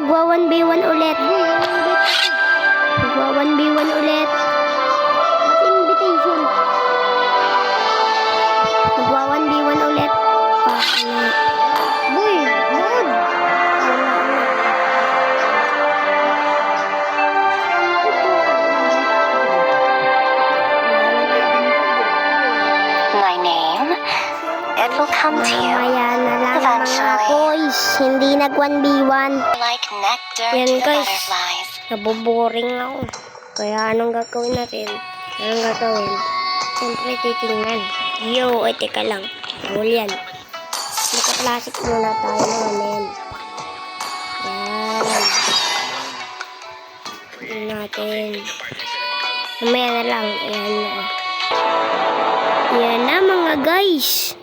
magwa 1v1 ulit. Magwa 1v1 ulit. Ba't invitation? Magwa 1v1 ulit. Boy, load. My name, it will come to you Mamaya na lang mga eventually, boys. Hindi nag 1v1. like nectar Yan, to the guys. butterflies. Naboboring ako. Kaya anong gagawin natin? Anong gagawin? Siyempre titingnan. Yo, ay teka lang. Bawal yan. Magka-classic muna tayo naman yan. Yan. Tingnan natin. Mamaya na lang. Ayan na. Yan na mga guys.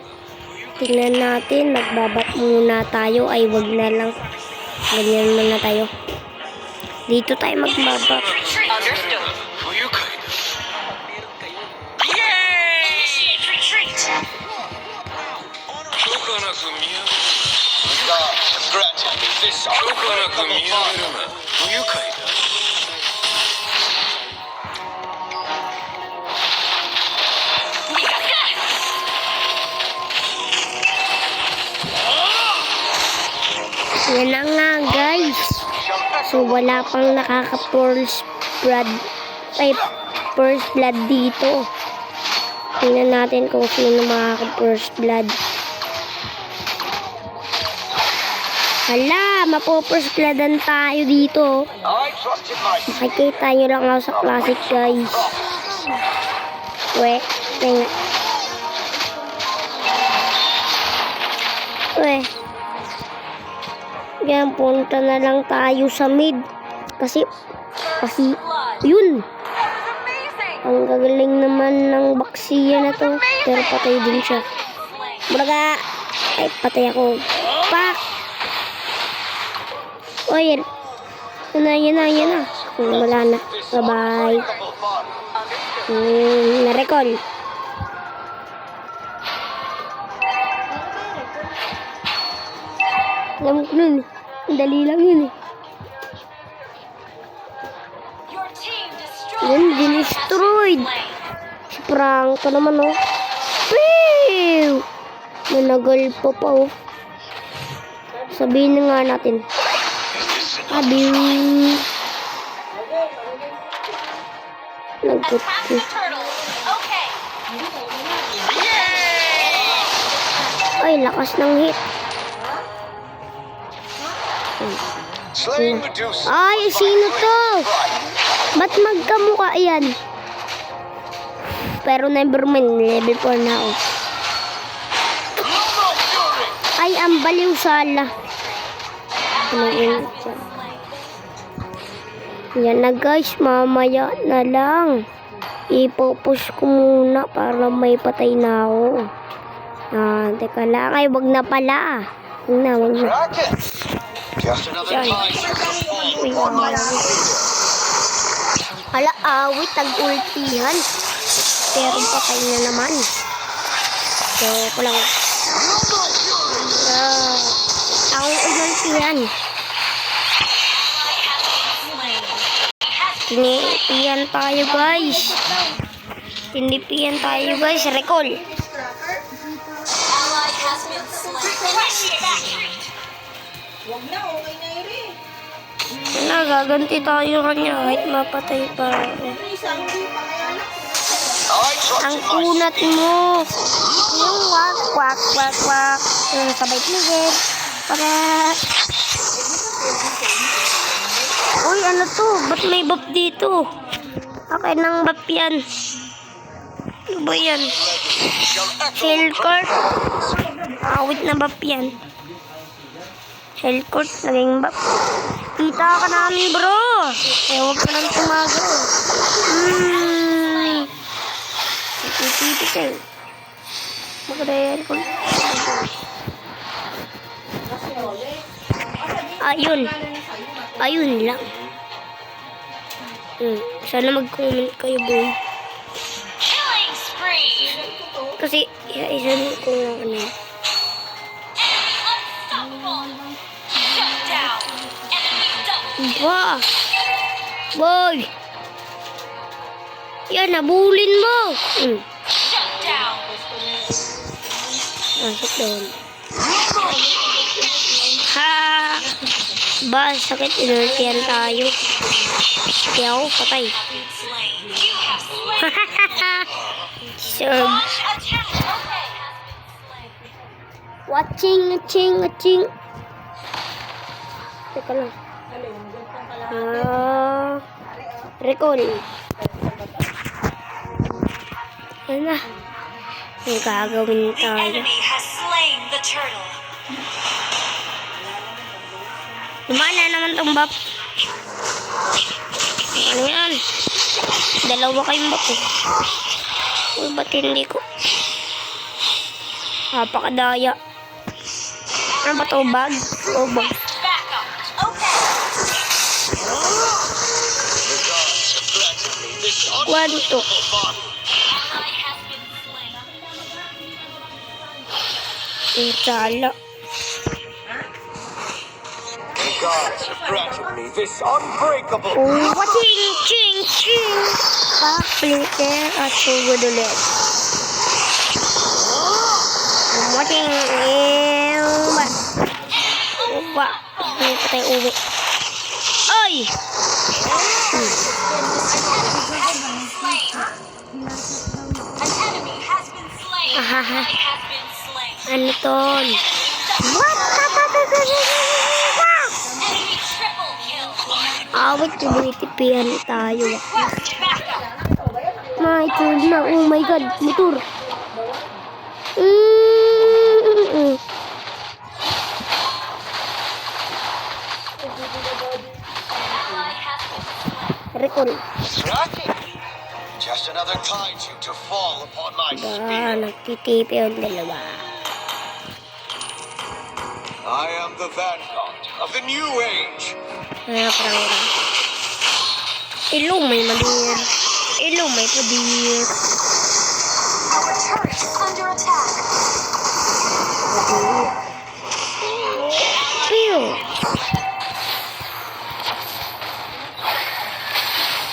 Tingnan natin. Magbabat muna tayo. Ay wag na lang. Ganyan muna tayo. Dito tayo magbabat. Understood. Yan na nga guys. So wala pang nakaka-first blood dito. Tingnan natin kung sino makaka-first blood. Hala, mapo-first bloodan tayo dito. Makikita nyo lang ako sa classic guys. Yan, punta na lang tayo sa mid. Kasi, yun. Ang gagaling naman ng baksiya na to. Pero patay din siya. Braga! Ay, patay ako. Pak! O, yan. Yan na. Wala na. Bye-bye. Na-recall. Alam ko nun. Ang dali lang yun eh. Yun, dinestroyed. Si Franco naman oh. Pew! Nanagal pa oh. Sabihin na nga natin. Abiw. Nagput ko. Ay, lakas ng hit. Ay, sino to? Ba't magkamukha yan? Pero nevermind, level 4 na ako. Ay, ang baliw sala. Yan na guys, mamaya na lang. Ipopush ko muna para may patay na ako. Teka lang, ay wag na pala. Wag na. Hala, awit, tag-ultihan. Pero patay na naman. So, kulang. Ang ultihan. Tinipian tayo guys. Recall. Gaganti tayo kanya kahit mapatay pa. Ang kunat mo. Yung wak. Sabay tigil. Uy, ano to? Ba't may buff dito? Akin ng buff yan. Ano ba yan? Hellcourt. Awit na buff yan. Hellcourt, naging buff. Kita ka namin bro. Huwag ka nang tumago. Titi kayo. Maganda Hellcourt. Ayun lang. Sana mag-comment kayo boy. Kasi isa ko nga ano. Ba? Boy! Yan, nabulin mo! Shut down. Masok doon. Ha! Ba, sakit. Inultihan tayo. Kaya ako, patay. Slain. You have slain. Serve. Launch attack. Okay. Watching. Teka lang. Recall. Yan na. May gagawin The tayo. enemy has slain the turtle. Lumana naman tong bap. Ano yan? Dalawa kayong bap eh. Uy, ba't hindi ko? Napakadaya. Ano ba ito? Bag? O bag? Backup. Okay. Kwanto? Ally has been slain. Ang sala. The gods have granted me this unbreakable. Oh, ching! Papliter at sugod ulit. Wating ba? Uba. Hindi pa tayo uwi. Ay! An enemy has been slain. Ahaha. Ally has been slain. Ano ton? What? Enemy triple kill. Awit, tumitipihan tayo. Request backup. My God na. Oh my God. Motor. Ally has been slain. Recall. Rocky. Just another kaiju to fall upon my spear. Nagtitipi ang dalawa. I am the vanguard of the new age. Parang ilong may madir. Ilong may padir. Our turret is under attack. Pew!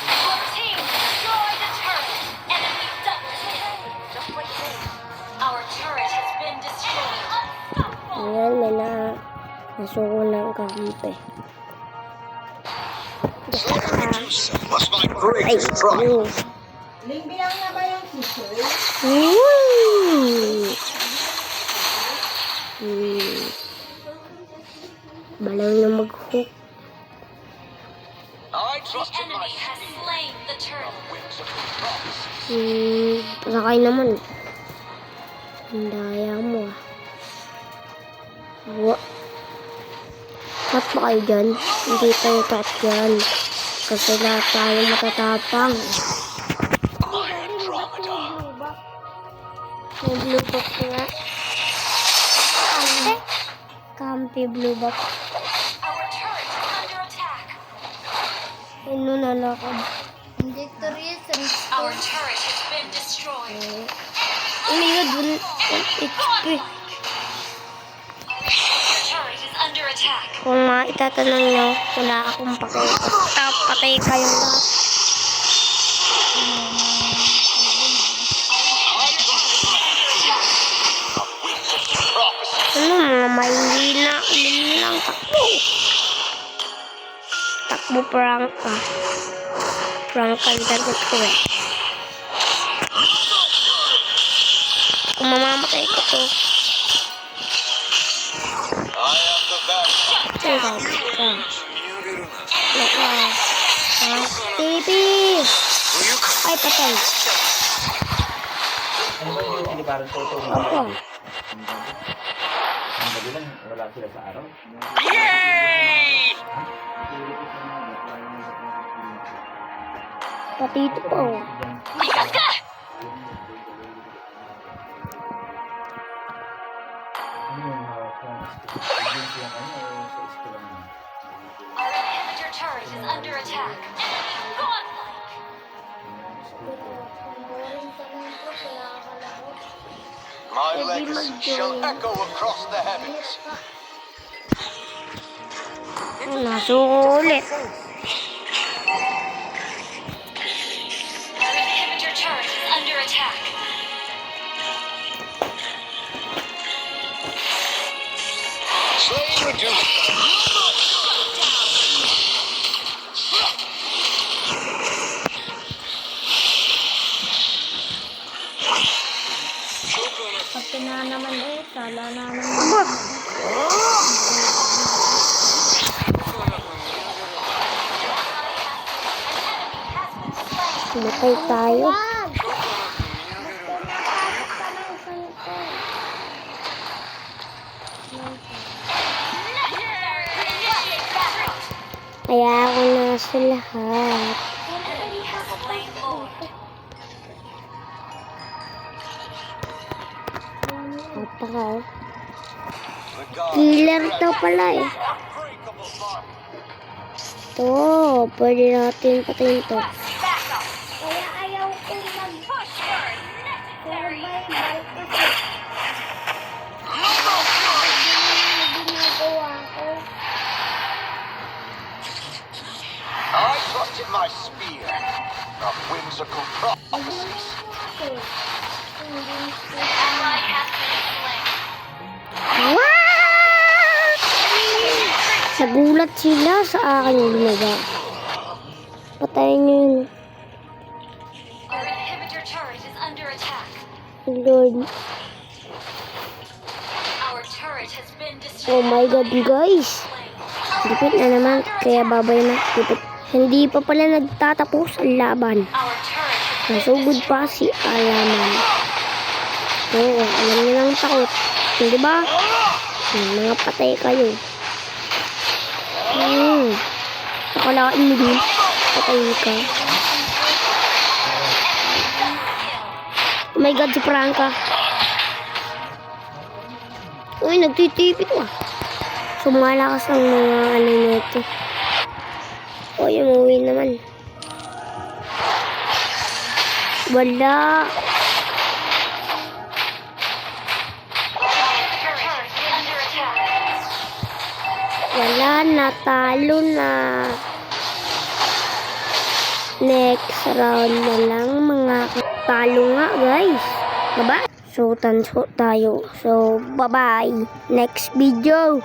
Your team destroyed the turret. Enemy double kill. Just like this. Our turret has been destroyed. Unstoppable. Ayan, may nasuko ng kampe. Was my Ay, greatest triumph. ayun. Bilang na ba yung t-shirt? Balaw na mag-hook. I The trust in my enemy has spear. slain the turtle. Winds of prophecy. Pasakay naman. Ang daya mo ah. Cut ba kayo dyan? Hindi tayo cut dyan. Kasi lahat tayo matatapang. My Andromeda. May blue box nga. Ate? Kampi blue box. Our turret is under attack. Ano na lakad? Our turret has been destroyed. Oh my God, 1 HP. Your turret is under attack. Kung itatanong nyo, wala akong pakay. Basta patay kayong lahat. Prophecy. Ano mga mahihina lang takbo. Takbo prank ka. Prank ka yung dagot ko eh. Kung mamamatay ko to. I am the vanguard. Teka, teka. Teka. Ha? Baby! Ay, patay. Ano ba yung inibaran ko ito? Opo. Ang gabi lang, wala sila sa araw. Pati ito po. Ano yung agency ang ano o sa school ang Our inhibitor turret is under attack. Enemy godlike. My legacy shall echo across the heavens. Nasulit. Our inhibitor turret is under attack. Slain reduced. Pati na naman sala na naman. Aba! Matay tayo. Kaya ako nasa lahat. Enemy has slain Lord. Napaka. The gods Killer daw pala eh. unbreakable bond. Ito, pwede natin patayin to. Back up. Kaya ayaw ko Push where necessary. ginagawa ko. I trust in my spear, not whimsical prophecies. Ally has been slain. What? Nagulat sila sa aking ginawa. Patayin nyo yun. Our inhibitor turret is under attack. Lord. Our turret has been Oh destroyed. my God, guys. Dipit na naman, kaya babay na. Dipit. Hindi pa pala nagtatapos ang laban. Our turret has been Nasugod pa si Alaman. Oo, alam niyo lang takot. Hindi ba? Mga patay kayo. Nakalain mo din. Patay ka. Oh my God, si Franca. Uy, nagtitipid ko ah. Sumalakas ang mga ano nito. Uy, umuwi naman. Wala. turret is under attack. Wala, natalo na. Next round na lang mga talo nga guys. Diba? So, tanso tayo. So, bye-bye. Next video.